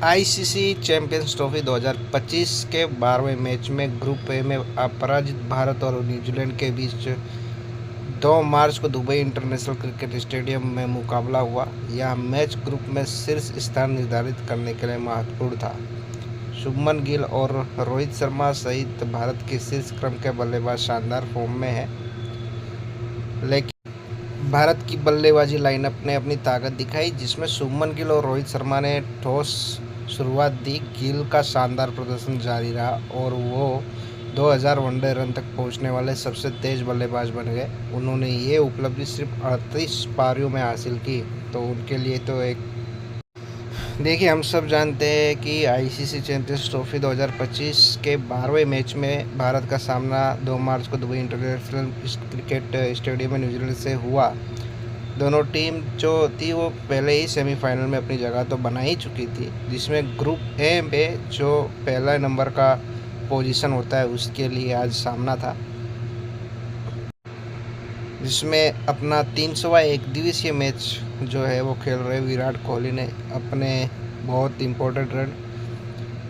ICC champions trophy 2025 के 12वें match में group A में अपराजित भारत और न्यूजीलैंड के बीच 2 मार्च को दुबई इंटरनेशनल क्रिकेट स्टेडियम में मुकाबला हुआ। यह मैच ग्रुप में शीर्ष स्थान निर्धारित करने के लिए महत्वपूर्ण था। शुभमन गिल और रोहित शर्मा सहित भारत के शीर्ष क्रम के बल्लेबाज शानदार फॉर्म में हैं, लेकिन भारत की बल्लेबाजी लाइनअप ने अपनी ताकत दिखाई, जिसमें शुभमन गिल और रोहित शर्मा ने ठोस शुरुआत दी। गिल का शानदार प्रदर्शन जारी रहा और वो 2000 वनडे रन तक पहुंचने वाले सबसे तेज बल्लेबाज बन गए। उन्होंने ये उपलब्धि सिर्फ 38 पारियों में हासिल की, तो उनके लिए तो एक देखिए, हम सब जानते हैं कि आईसीसी चैंपियंस ट्रॉफी 2025 के 12वें मैच में भारत का सामना 2 मार्च को दुबई इंटरनेशनल क्रिकेट स्टेडियम में न्यूजीलैंड से हुआ। दोनों टीम जो थी वो पहले ही सेमीफाइनल में अपनी जगह तो बना ही चुकी थी, जिसमें ग्रुप ए में जो पहला नंबर का पोजीशन होता है उसके लिए आज सामना था, जिसमें अपना 300वां एक दिवसीय मैच जो है वो खेल रहे विराट कोहली ने अपने बहुत इम्पोर्टेंट रन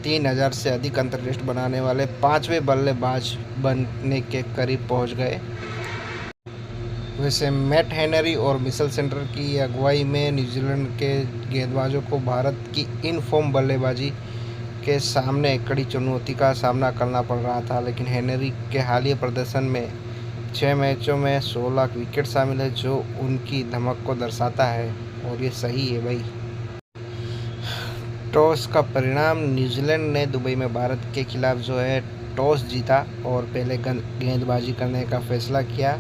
3000 से अधिक अंतर्राष्ट्रीय बनाने वाले 5वें बल्लेबाज बनने के करीब पहुंच गए। वैसे मैट हेनरी और मिचेल सेंटर की अगुवाई में न्यूजीलैंड के गेंदबाजों को भारत की इन फॉर्म बल्लेबाजी के सामने कड़ी चुनौती का सामना करना पड़ रहा था, लेकिन हेनरी के हालिया प्रदर्शन में 6 मैचों में 16 विकेट शामिल है, जो उनकी धमक को दर्शाता है और ये सही है भाई। टॉस का परिणाम, न्यूजीलैंड ने दुबई में भारत के खिलाफ जो है टॉस जीता और पहले गेंदबाजी करने का फैसला किया।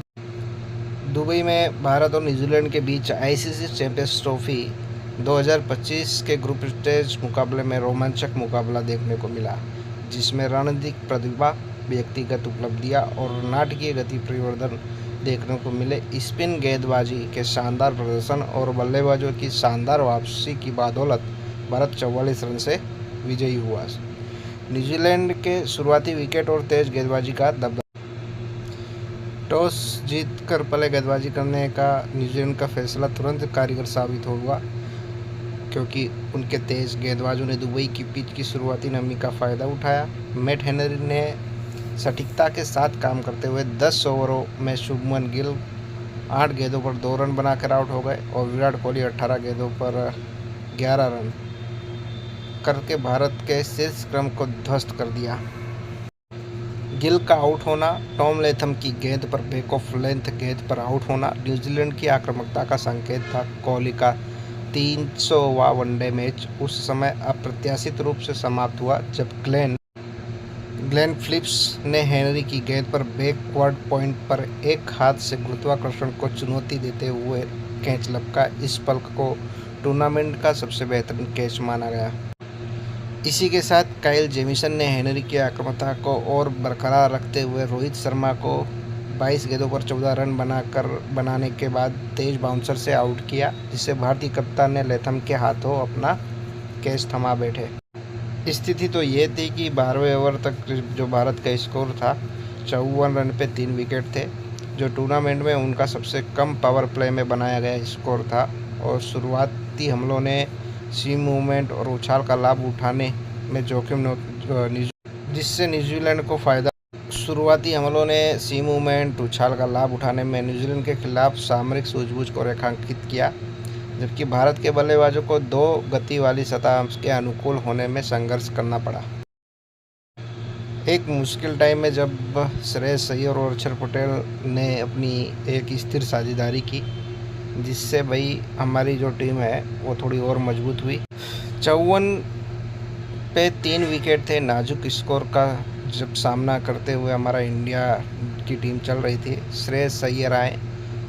दुबई में भारत और न्यूजीलैंड के बीच आईसीसी चैंपियंस ट्रॉफी 2025 के ग्रुप स्टेज मुकाबले में रोमांचक मुकाबला देखने को मिला, जिसमें रणनीतिक प्रतिभा, व्यक्तिगत उपलब्धियां और नाटकीय गति परिवर्तन देखने को मिले। स्पिन गेंदबाजी के शानदार प्रदर्शन और बल्लेबाजों की शानदार वापसी की बदौलत भारत 44 रन से विजयी हुआ। न्यूजीलैंड के शुरुआती विकेट और तेज गेंदबाजी का दबदबा। टॉस जीतकर पहले गेंदबाजी करने का न्यूजीलैंड का फैसला तुरंत कारगर साबित हुआ, क्योंकि उनके तेज गेंदबाजों ने दुबई की पिच की शुरुआती नमी का फ़ायदा उठाया। मैट हेनरी ने सटीकता के साथ काम करते हुए 10 ओवरों में शुभमन गिल 8 गेंदों पर 2 रन बनाकर आउट हो गए और विराट कोहली 18 गेंदों पर 11 रन करके भारत के शीर्ष क्रम को ध्वस्त कर दिया। गिल का आउट होना, टॉम लेथम की गेंद पर बैक ऑफ लेंथ गेंद पर आउट होना न्यूजीलैंड की आक्रामकता का संकेत था। कोहली का 300वां वनडे मैच उस समय अप्रत्याशित रूप से समाप्त हुआ जब ग्लेन फिलिप्स ने हेनरी की गेंद पर बैकवर्ड पॉइंट पर एक हाथ से गुरुत्वाकर्षण को चुनौती देते हुए कैच लपका। इस पल को टूर्नामेंट का सबसे बेहतरीन कैच माना गया। इसी के साथ काइल जेमिसन ने हेनरी की आक्रामकता को और बरकरार रखते हुए रोहित शर्मा को 22 गेंदों पर 14 रन बनाने के बाद तेज बाउंसर से आउट किया, जिससे भारतीय कप्तान ने लेथम के हाथों अपना कैच थमा बैठे। स्थिति तो ये थी कि 12वें ओवर तक जो भारत का स्कोर था 54 रन पे 3 विकेट थे, जो टूर्नामेंट में उनका सबसे कम पावर प्ले में बनाया गया स्कोर था। और शुरुआती हमलों ने सीम मूवमेंट और उछाल का लाभ उठाने में जोखिम जिससे न्यूजीलैंड को फायदा। शुरुआती हमलों ने सीम मूवमेंट उछाल का लाभ उठाने में न्यूजीलैंड के खिलाफ सामरिक सूझबूझ को रेखांकित किया, जबकि भारत के बल्लेबाजों को 2 गति वाली सतह के अनुकूल होने में संघर्ष करना पड़ा। एक मुश्किल टाइम में जब श्रेयस अय्यर और अक्षर पटेल ने अपनी एक स्थिर साझेदारी की, जिससे भाई हमारी जो टीम है वो थोड़ी और मजबूत हुई। 54 पे 3 विकेट थे। नाजुक स्कोर का जब सामना करते हुए हमारा इंडिया की टीम चल रही थी, श्रेयस अय्यर आए,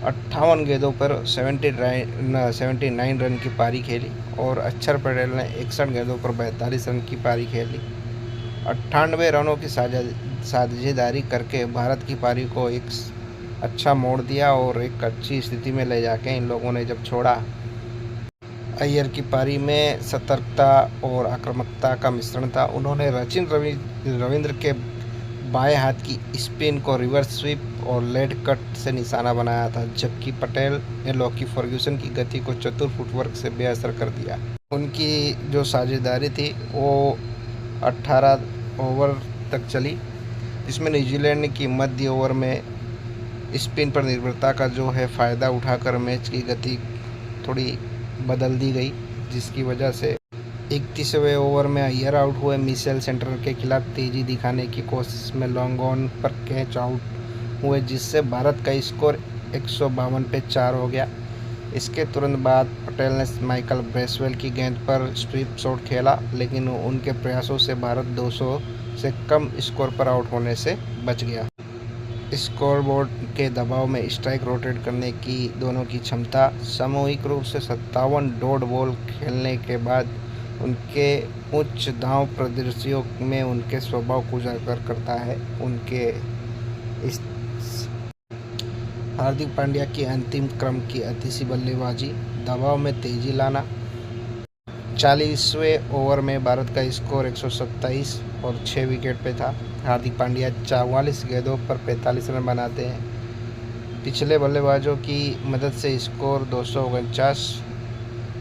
58 गेंदों पर 79 रन की पारी खेली और अक्षर पटेल ने 61 गेंदों पर 42 रन की पारी खेली। 98 रनों की साझेदारी करके भारत की पारी को एक अच्छा मोड़ दिया और एक अच्छी स्थिति में ले जाके इन लोगों ने जब छोड़ा। अय्यर की पारी में सतर्कता और आक्रामकता का मिश्रण था। उन्होंने सचिन रविंद्र के बाएं हाथ की स्पिन को रिवर्स स्वीप और लेड कट से निशाना बनाया था, जबकि पटेल ने लॉकी फर्ग्यूसन की गति को चतुर फुटवर्क से बेअसर कर दिया। उनकी जो साझेदारी थी वो 18 ओवर तक चली, जिसमें न्यूजीलैंड की मध्य ओवर में स्पिन पर निर्भरता का जो है फ़ायदा उठाकर मैच की गति थोड़ी बदल दी गई, जिसकी वजह से 31वें ओवर में अय्यर आउट हुए। मिचेल सेंटर के खिलाफ तेज़ी दिखाने की कोशिश में लॉन्ग ऑन पर कैच आउट हुए, जिससे भारत का स्कोर 152 पे 4 हो गया। इसके तुरंत बाद पटेल ने माइकल ब्रेसवेल की गेंद पर स्वीप शॉट खेला, लेकिन उनके प्रयासों से भारत 200 से कम स्कोर पर आउट होने से बच गया। स्कोरबोर्ड के दबाव में स्ट्राइक रोटेट करने की दोनों की क्षमता सामूहिक रूप से 57 डॉट बॉल खेलने के बाद उनके उच्च दांव प्रदर्शियों में उनके स्वभाव को उजागर करता है। उनके इस हार्दिक पांड्या की अंतिम क्रम की अतिशी बल्लेबाजी, दबाव में तेजी लाना। 40वें ओवर में भारत का स्कोर 127 और 6 विकेट पे था। हार्दिक पांड्या 44 गेंदों पर 45 रन बनाते हैं। पिछले बल्लेबाजों की मदद से स्कोर 249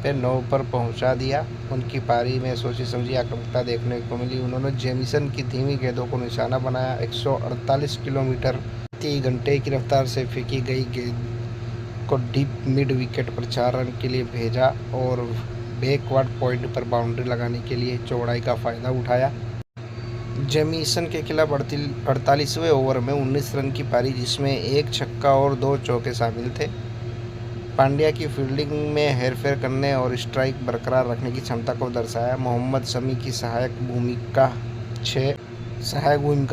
पे 9 पर पहुंचा दिया। उनकी पारी में सोची समझी आक्रामकता देखने को मिली। उन्होंने जेमिसन की धीमी गेंदों को निशाना बनाया। 148 किलोमीटर प्रति घंटे की रफ्तार से फेंकी गई गेंद को डीप मिड विकेट पर 4 रन के लिए भेजा और बैकवर्ड पॉइंट पर बाउंड्री लगाने के लिए चौड़ाई का फ़ायदा उठाया। जेमिसन के खिलाफ 48वें ओवर में 19 रन की पारी, जिसमें एक छक्का और 2 चौके शामिल थे। पांड्या की फील्डिंग में हेरफेर करने और स्ट्राइक बरकरार रखने की क्षमता को दर्शाया। मोहम्मद शमी की सहायक भूमिका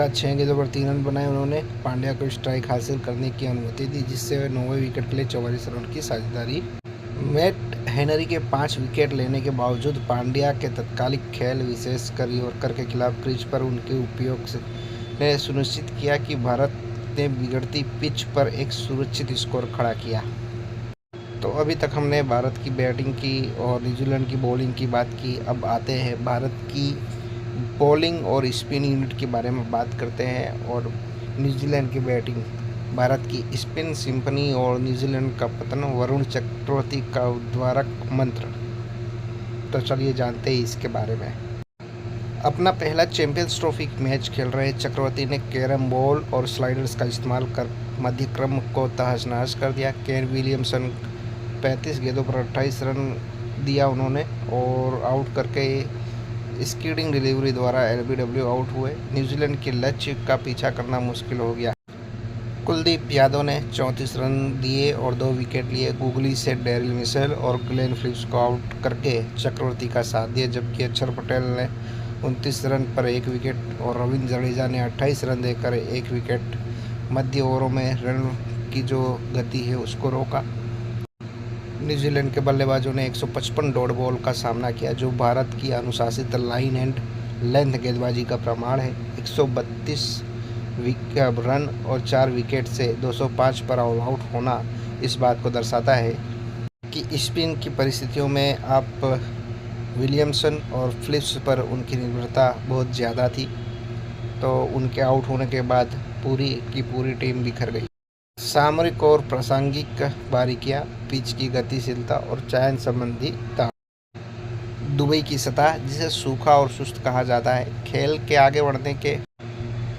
6 गेंदों पर 3 रन बनाए। उन्होंने पांड्या को स्ट्राइक हासिल करने की अनुमति दी, जिससे वे 9वें विकेट के लिए 44 रन की साझेदारी। मैट हेनरी के 5 विकेट लेने के बावजूद पांड्या के तत्कालिक खेल, विशेषकर यॉर्कर के खिलाफ क्रीज पर उनके उपयोग ने सुनिश्चित किया कि भारत ने बिगड़ती पिच पर एक सुरक्षित स्कोर खड़ा किया। तो अभी तक हमने भारत की बैटिंग की और न्यूजीलैंड की बॉलिंग की बात की। अब आते हैं भारत की बॉलिंग और स्पिन यूनिट के बारे में बात करते हैं। और न्यूजीलैंड की बैटिंग, भारत की स्पिन सिंपनी और न्यूजीलैंड का पतन, वरुण चक्रवर्ती का उद्वारक मंत्र। तो चलिए जानते हैं इसके बारे में। अपना पहला चैंपियंस ट्रॉफी मैच खेल रहे चक्रवर्ती ने कैरम बॉल और स्लाइडर्स का इस्तेमाल कर मध्य क्रम को तहस नहस कर दिया। केन विलियमसन 35 गेंदों पर 28 रन दिया उन्होंने और आउट करके स्कीडिंग डिलीवरी द्वारा एलबीडब्ल्यू आउट हुए। न्यूजीलैंड के लक्ष्य का पीछा करना मुश्किल हो गया। कुलदीप यादव ने 34 रन दिए और 2 विकेट लिए। गुगली से डेरिल मिशेल और ग्लेन फिलिप्स को आउट करके चक्रवर्ती का साथ दिया, जबकि अक्षर पटेल ने 29 रन पर 1 विकेट और रविंद्र जडेजा ने 28 रन देकर 1 विकेट मध्य ओवरों में रन की जो गति है उसको रोका। न्यूजीलैंड के बल्लेबाजों ने 155 डॉट बॉल का सामना किया, जो भारत की अनुशासित लाइन एंड लेंथ गेंदबाजी का प्रमाण है। 132 रन और 4 विकेट से 205 पर ऑल आउट होना इस बात को दर्शाता है कि स्पिन की परिस्थितियों में आप विलियमसन और फिलिप्स पर उनकी निर्भरता बहुत ज़्यादा थी। तो उनके आउट होने के बाद पूरी की पूरी टीम बिखर गई। सामरिक और प्रासंगिक बारीकियां, पिच की गतिशीलता और चयन संबंधी ताण। दुबई की सतह, जिसे सूखा और सुस्त कहा जाता है, खेल के आगे बढ़ने के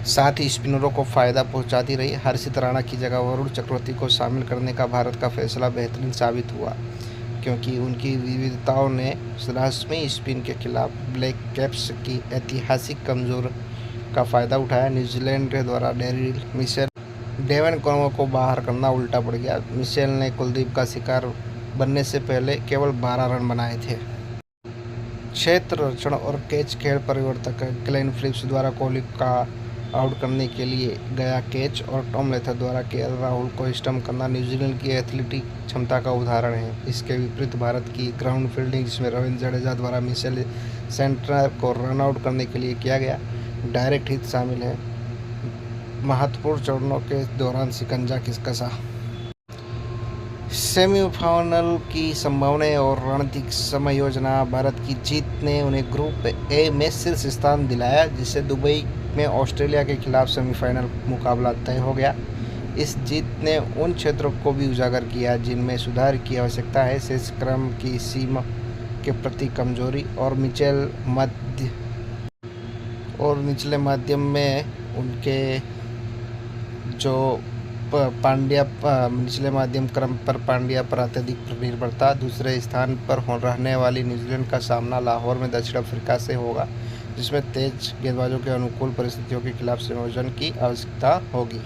साथ ही स्पिनरों को फ़ायदा पहुंचाती रही। हर्षित राणा की जगह वरुण चक्रवर्ती को शामिल करने का भारत का फैसला बेहतरीन साबित हुआ, क्योंकि उनकी विविधताओं ने रहस्यमयी स्पिन के खिलाफ ब्लैक कैप्स की ऐतिहासिक कमजोर का फ़ायदा उठाया। न्यूजीलैंड के द्वारा डेरिल मिशेल, डेवन कॉर्नो को बाहर करना उल्टा पड़ गया। मिशेल ने कुलदीप का शिकार बनने से पहले केवल 12 रन बनाए थे। क्षेत्र रक्षण और कैच खेल परिवर्तक ग्लेन फिलिप्स द्वारा कोहली का आउट करने के लिए गया कैच और टॉम लेथर द्वारा केएल राहुल को स्टंप करना न्यूजीलैंड की एथलेटिक क्षमता का उदाहरण है। इसके विपरीत भारत की ग्राउंड फील्डिंग, जिसमें रविंद्र जडेजा द्वारा मिशेल सेंटर को रन आउट करने के लिए किया गया डायरेक्ट हिट शामिल है। महत्वपूर्ण चरणों के दौरान शिकंजा कसा। सेमीफाइनल की संभावनाएं और रणनीतिक समायोजना। भारत की जीत ने उन्हें ग्रुप ए में शीर्ष स्थान दिलाया, जिससे दुबई में ऑस्ट्रेलिया के खिलाफ सेमीफाइनल मुकाबला तय हो गया। इस जीत ने उन क्षेत्रों को भी उजागर किया जिनमें सुधार की आवश्यकता है। शेष क्रम की सीमा के प्रति कमजोरी और निचले मध्यम में उनके जो निचले मध्यम क्रम पर पांड्या पर अत्यधिक निर्भरता। दूसरे स्थान पर रहने वाली न्यूजीलैंड का सामना लाहौर में दक्षिण अफ्रीका से होगा, जिसमें तेज गेंदबाजों के अनुकूल परिस्थितियों के खिलाफ संयोजन की आवश्यकता होगी।